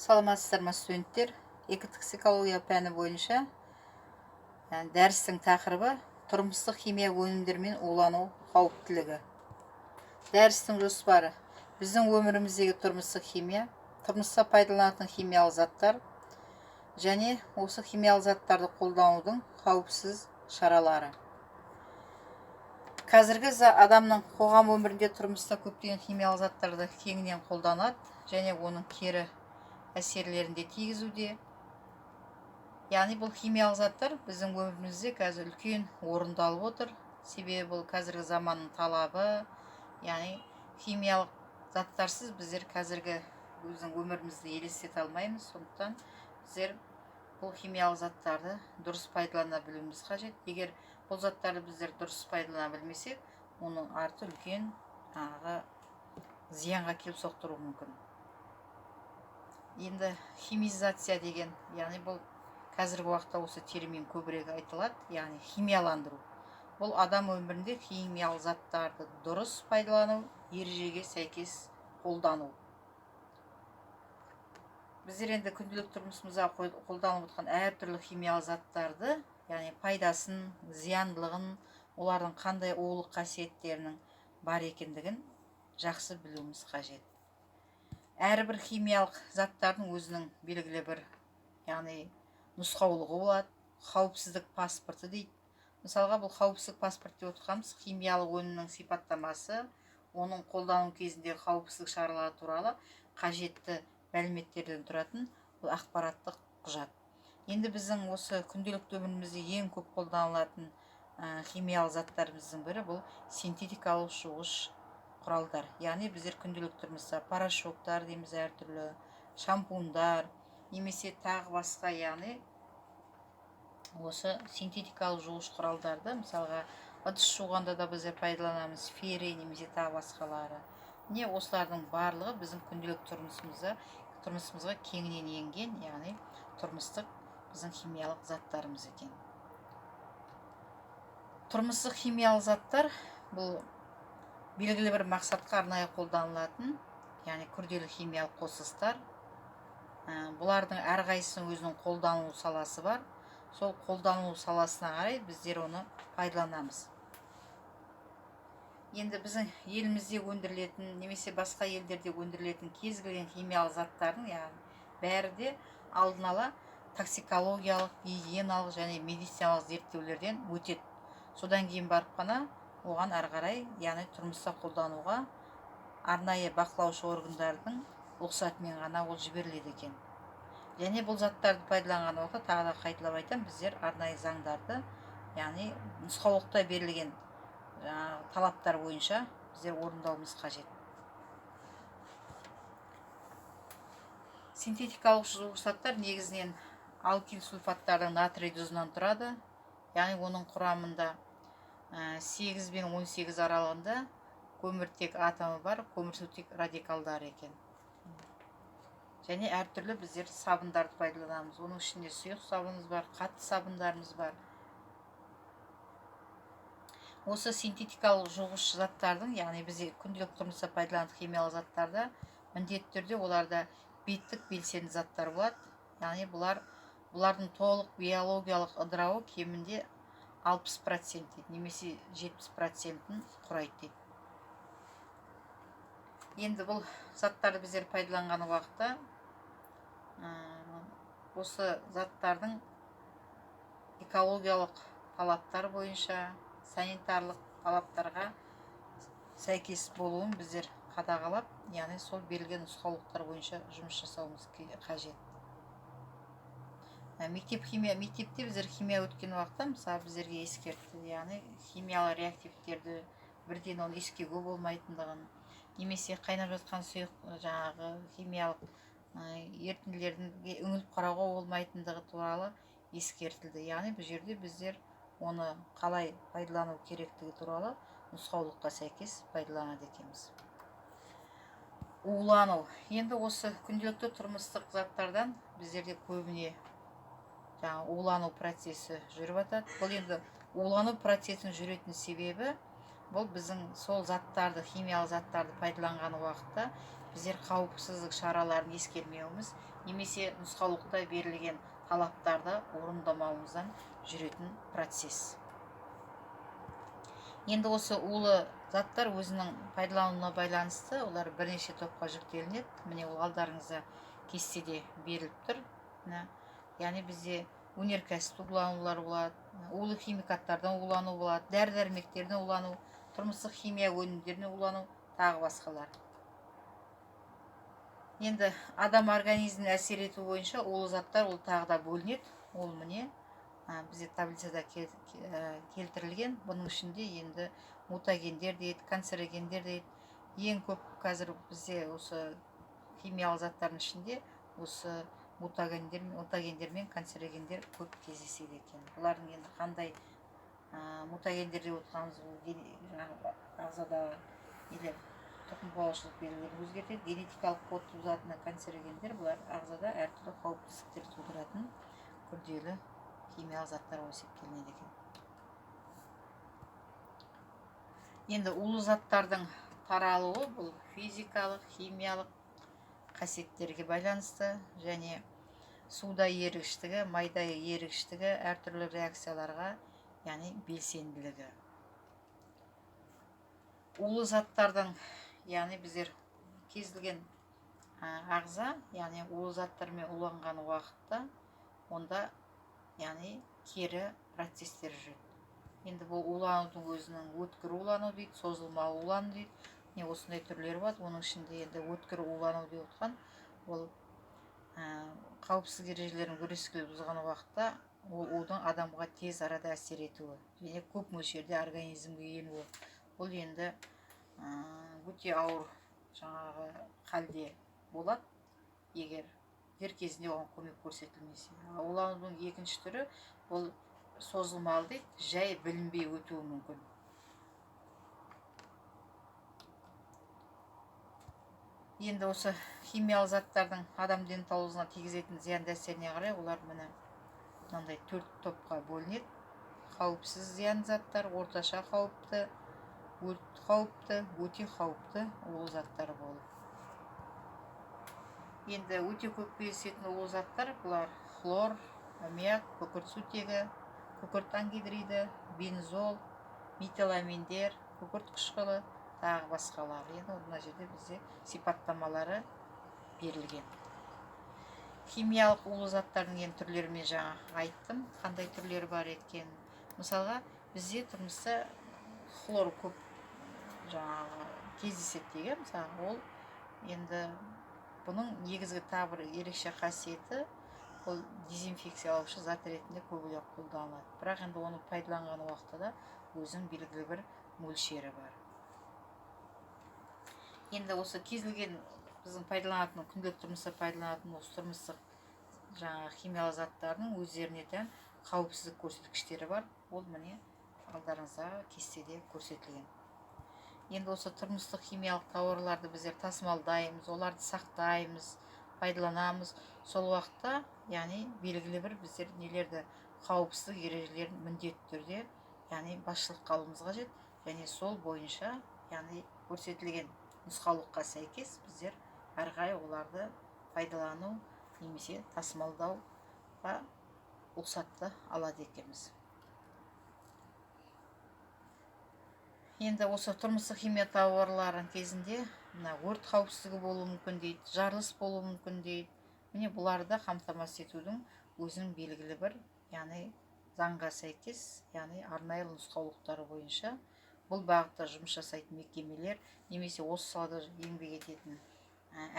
Саламатсыздар ма студенттер? Экотоксикология пәні бойынша дәрістің тақырыбы тұрмыстық химия өнімдермен улану қауіптілігі. Дәрістің жоспары: біздің өміріміздегі тұрмыстық химия, тұрмыста пайдаланатын химиялық заттар және осы химиялық заттарды қолданудың қауіпсіз шаралары. Қазіргі адамның қоғам өмірінде тұрмыста көптеген химиялық заттарды кеңінен қолданады және оның кері әсерлерінде тигізуде. Яғни бұл химиялық заттар біздің өмірімізде қазір үлкен орынды алып отыр. Себебі бұл қазіргі заманның талабы. Яғни химиялық заттарсыз біздер қазіргі өзінің өмірімізді елестете алмаймыз. Сондықтан біздер бұл химиялық заттарды дұрыс пайдалана білуіміз қажет. Егер бұл заттарды біздер дұрыс пайдалана білмесек, оның арты үлкен зиянға келіп соқтыруы мүмкін. Енді химизация деген, яғни бұл қазіргі уақытта осы термин көбірек айтылады, яғни химияландыру. Бұл адам өмірінде химиялық заттарды дұрыс пайдалану, ережеге сәйкес қолдану. Біздер енді күнделік тұрмысымызда қолданып отырған әртүрлі химиялық заттарды, яғни пайдасын, зияндылығын, олардың қандай улық қасиеттерінің бар екендігін жақсы білуіміз қажет. Әрбір химиялық заттардың өзінің белгілі бір, яғни нұсқаулығы болады. Қауіпсіздік паспорты дейді. Мысалға, бұл қауіпсіздік паспорт деп отырғанымыз химиялық өнімнің сипаттамасы, оның қолдану кезінде қауіпсіздік шаралары туралы қажетті мәліметтерден тұратын бұл ақпараттық құжат. Енді біздің осы күнделікті өмірімізде ең көп қолданылатын химиялық заттарымыздың бірі бұл синтетикалық жуғыш құралдар. Яғни біздер күнделік тұрмыста порошоктар дейміз, әртүрлі шампундар, немесе тағы басқа, яғни осы синтетикалық жуғыш құралдарды, мысалға ыдыс жуғанда да біздер пайдаланамыз, фери немесе тағы басқалары. Не осылардың барлығы біздің күнделік тұрмысымызға кеңінен енген, яғни тұрмыстық біздің химиялық заттарымыз екен. Тұрмыстық химиялық заттар бұл белгілі бір мақсатқа арнайы қолданылатын, яғни күрделі химиялық қосылыстар. Бұлардың әрқайсысының өзінің қолданылу саласы бар. Сол қолданылу саласына қарай біздер оны пайдаланамыз. Енді біздің елімізде өндірілетін немесе басқа елдерде өндірілетін кез келген химиялық заттардың бәрі де алдын ала токсикологиялық, гигиеналық және медициналық зерттеулерден өтеді. Содан кейін барып қана оған ары қарай, яғни тұрмыста қолдануға арнайы бақылаушы органдардың рұқсатымен ғана ол жіберіледі екен. Және бұл заттарды пайдаланған уақытта, тағы да қайталап айтамын, біздер арнайы заңдарды, яғни нұсқаулықта берілген талаптар бойынша біздер орындауымыз қажет. Синтетикалық жуғыш заттар негізінен алкил сульфаттардың натрий тұзынан тұрады. Яғни оның құрамында 8 бен 18 аралығында көміртек атомы бар, көмірсутек радикалдары екен. Және әртүрлі біздер сабындарды пайдаланамыз. Оның ішінде сұйық сабынымыз бар, қатты сабындарымыз бар. Осы синтетикалық жуғыш заттардың, яғни бізде күнделік тұрмыста пайдаланатын химиялық заттарда міндетті түрде оларда беттік белсенді заттар болады. Яғни бұлардың толық биологиялық ыдырауы кемінде 60% дейді, немесе 70%-ін құрайды дейді. Енді бұл заттарды біздер пайдаланған уақытта осы заттардың экологиялық талаптар бойынша, санитарлық талаптарға сәйкес болуын біздер қадағалап, яғни сол берілген нұсқаулықтар бойынша жұмыс жасауымыз қажет. Мектепте біздер химия өткен уақытта, мысалы, біздерге ескертті, яғни химиялық реактивтерді бірден оны ескеуге болмайтындығын, немесе қайнап жатқан сұйық химиялық ерітінділерге үңіліп қарауға болмайтындығы туралы ескертілді. Яғни бұл жерде біздер оны қалай пайдалану керектігі туралы нұсқаулыққа сәйкес пайдаланады екенбіз. Улану. Енді осы күнделікті тұрмыстық заттардан біздерде көбіне улану процесі жүріп жатады. Бұл енді улану процесінің жүретін себебі бұл біздің сол заттарды, химиялық заттарды пайдаланған уақытта біздер қауіпсіздік шараларын ескермеуіміз немесе нұсқаулықта берілген талаптарды орындамауымыздан жүретін процесс. Енді осы улы заттар өзінің пайдалануына байланысты олар бірнеше топқа жіктелінеді. Міне ол алдарыңызда кестеде беріліп тұр. Яғни бізде өнеркәсіптік уланулар болады, улы химикаттардан улану болады, дәрі-дәрмектерден улану, тұрмыстық химия өнімдерінен улану, тағы басқалар. Енді адам организміне әсер ету бойынша улы заттар ол тағы да бөлінеді. Ол міне бізде таблицада келтірілген. Бұның ішінде енді мутагендер дейді, канцерогендер дейді. Ең көп қазір бізде осы химиялық заттардың ішінде осы мутагендер мен канцерогендер көп кездеседі екен. Бұлардың енді қандай мутагендер деп отырғанымыз бұл ағзада тұқым қуалаушылық белгілерін өзгертеді. Генетикалық код бұзатын канцерогендер бұлар ағзада әртүрлі қауіпсіздіктер тудыратын күрделі химиялық заттар болып есептелінеді екен. Енді улы заттардың таралуы бұл физикалық, химиялық қасиеттерге байланысты және суда ерігіштігі, майда ерігіштігі, әртүрлі реакцияларға, яғни белсенділігі. Улы заттардың, яғни біздер кезілген ағза, яғни улы заттармен уланған уақытта онда яғни кері процестер жүреді. Енді бұл уланудың өзінің өткір улану дейді, созылмалы улану дейді. Осындай түрлері бар. Оның ішінде енді өткір улану деп отқан ол қауіпсіздік ережелерін өрескел бұзған уақытта ол удың адамға тез арада әсер етуі және көп мөлшерде организмге енуі. Бұл енді өте ауыр жаңағы халде болады, егер дер кезінде оған көмек көрсетілмесе. Уланудың екінші түрі ол созылмалы дейді, жай білінбей өтуі мүмкін. Енді осы химиялық заттардың адам денсаулығына тигізетін зиянды әсеріне қарай олар мынандай 4 топқа бөлінеді. Қауіпсіз зиянды заттар, орташа қауіпті, өте қауіпті улы заттар болып. Енді өте көп кездесетін улы заттар бұлар хлор, аммиак, күкіртсутегі, күкірт ангидриді, бензол, метиламиндер, күкірт қышқылы, тағы басқалар. Енді мына жерде бізде сипаттамалары берілген. Химиялық улы заттардың ең түрлерімен жаңа айттым, қандай түрлері бар екен. Мысалға, бізде тұрмыста хлор көп жаңағы кездеседі деген. Мысалы, ол енді бұның негізгі тағы бір ерекше қасиеті ол дезинфекциялаушы зат ретінде көбірек қолданылады. Бірақ енді оны пайдаланған уақытта да өзінің белгілі бір мөлшері бар. Енді осы кезілген біздің пайдаланатын, күнделікті тұрмыста пайдаланатын осы тұрмыстық жаңағы химиялық заттардың өздеріне тән қауіпсіздік көрсеткіштері бар. Ол міне алдарыңызда кестеде көрсетілген. Енді осы тұрмыстық химиялық тауарларды біздер тасымалдаймыз, оларды сақтаймыз, пайдаланамыз. Сол уақытта, яғни белгілі бір біздер нелерді қауіпсіздік ережелерін міндетті түрде, яғни басшылыққа алуымыз қажет. Және сол бойынша, яғни көрсетілген нұсқаулыққа сәйкес біздер әрқай оларды пайдалану немесе тасымалдауға рұқсатты алады екенбіз. Енді осы тұрмыстық химия тауарларын кезінде өрт қауіпсіздігі болуы мүмкін дейді, жарылыс болуы мүмкін дейді. Міне бұларды қамтамасыз етудің өзінің белгілі бір, яғни заңға сәйкес, яғни арнайы нұсқаулықтары бойынша бұл бағытта жұмыс жасайтын мекемелер немесе осы салада еңбек ететін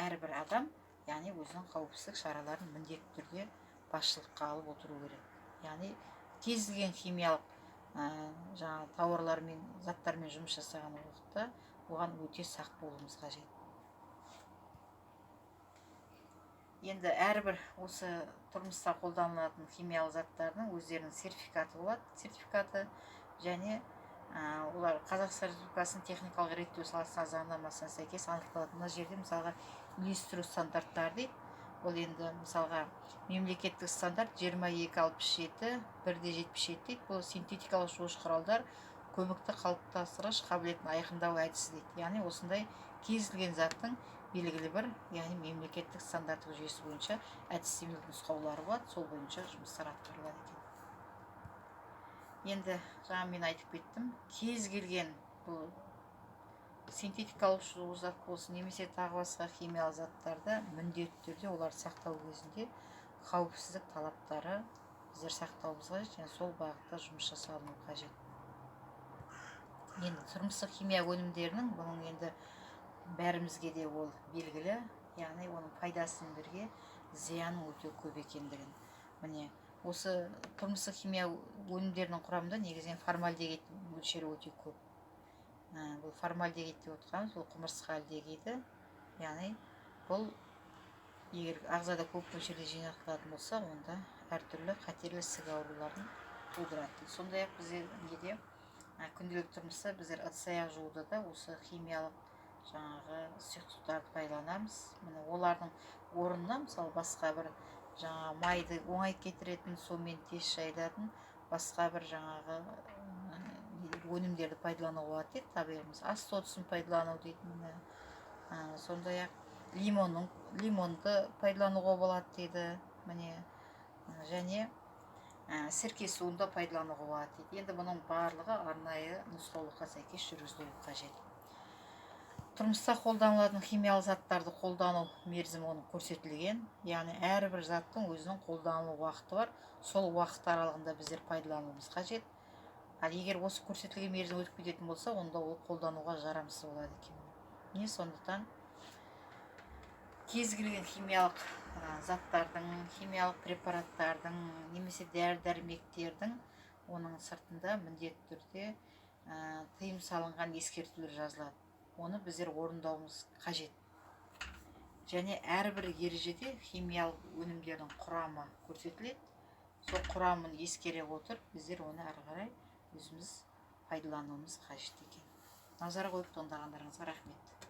әрбір адам, яғни өзінің қауіпсіздік шараларын міндетті түрде басшылыққа алып отыру керек. Яғни кез келген химиялық жаңағы тауарлармен, заттармен жұмыс жасаған уақытта оған өте сақ болуымыз қажет. Енді әрбір осы тұрмыста қолданылатын химиялық заттардың өздерінің сертификаты болады. Сертификаты және олар Қазақстан Республикасының техникалық реттеу саласына заңнамасына сәйкес анықталады. Мына жерде мысалға үйлестіру стандарттары дейді. Ол енді мысалға мемлекеттік стандарт 2267 1/77 дейді. Бұл синтетикалық жуғыш құралдар көмекті қалыптастырғыш қабілетін айқындау әдісі дейді. Яғни осындай кез келген заттың белгілі бір, яғни мемлекеттік стандарттық жүйесі бойынша әдістемелік нұсқаулары болады, сол бойынша жұмыстар атқарылады екен. Енді жаңа мен айтып кеттім, кез келген бұл синтетикалық жылу зат болсын немесе тағы басқа химиялық заттарды міндетті түрде оларды сақтау кезінде қауіпсіздік талаптары біздер сақтауымыз қажет, және сол бағытта жұмыс жасалыну қажет. Енді тұрмыстық химия өнімдерінің бұның енді бәрімізге де ол белгілі, яғни оның пайдасымен бірге зияны өте көп екендігін. Міне осы тұрмыстық химия өнімдерінің құрамында негізінен формальдегид мөлшері өте көп. Бұл формальдегид деп отырғанымыз бұл құмырсқа альдегиді, яғни бұл егер ағзада көп мөлшерде жинақталатын болса, онда әртүрлі қатерлі ісік ауруларын тудырады. Сондай-ақ бізде күнделікті тұрмыста біздер ыдыс-аяқ жууда да осы химиялық жаңағы сұйықтықтарды пайдаланамыз. Міне олардың орнына мысалы басқа бір жаңағы майды оңай кетіретін, сумен тез шайылатын басқа бір жаңағы өнімдерді пайдалануға болады дейді. Табиғи ас содасын пайдалану дейтін. Сондай-ақ лимонды пайдалануға болады дейді. Міне және сірке суын да пайдалануға болады дейді. Енді бұның барлығы арнайы нұсқаулыққа сәйкес жүргізілуі қажет. Тұрмыста қолданылатын химиялық заттарды қолдану мерзімі оның көрсетілген, яғни әрбір заттың өзінің қолданылу уақыты бар, сол уақыт аралығында біздер пайдалануымыз қажет. Ал егер осы көрсетілген мерзім өтіп кететін болса, онда ол қолдануға жарамсыз болады екен. Не сондықтан кез келген химиялық заттардың, химиялық препараттардың немесе дәрі-дәрмектердің оның сыртында міндетті түрде тыйым салынған ескертулер жазылады. Оны біздер орындауымыз қажет. Және әрбір ережеде химиялық өнімдердің құрамы көрсетіледі. Сол құрамын ескере отырып, біздер оны әрі қарай өзіміз пайдалануымыз қажет екен. Назар қойып тыңдағандарыңызға рахмет.